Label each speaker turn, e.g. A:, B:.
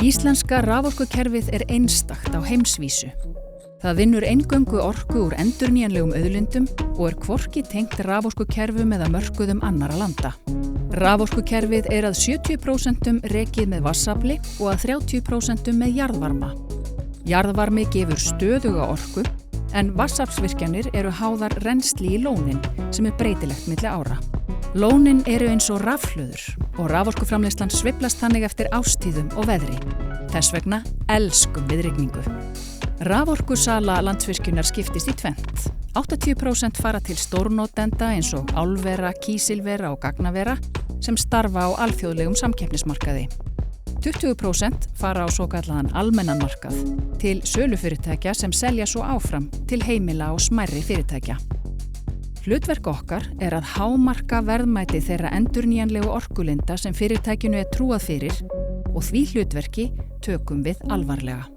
A: Íslenska raforkukerfið einstakt á heimsvísu. Það vinnur eingöngu orku úr endurnýjanlegum auðlindum og hvorki tengt raforkukerfum eða mörkuðum annarra landa. Raforkukerfið að 70% rekið með vatnsafli og að 30% með jarðvarma. Jarðvarmi gefur stöðuga orku, en vatnsaflsvirkjanir háðar rennsli í lónin sem breytilegt milli ára. Lónin eins og rafhlöður og raforkuframleiðslan sveiflast þannig eftir ástíðum og veðri. Þess vegna elskum við rigningu. Raforkusala Landsvirkjunar skiptist í tvennt. 80% fara til stórnotenda eins og álvera, kísilvera og gagnavera sem starfa á alþjóðlegum samkeppnismarkaði. 20% fara á svokallaðan almennan markað til sölufyrirtækja sem selja svo áfram til heimila og smærri fyrirtækja. Hlutverk okkar að hámarka verðmæti þeirra endurnýjanlegu orkulinda sem fyrirtækinu trúað fyrir og því hlutverki tökum við alvarlega.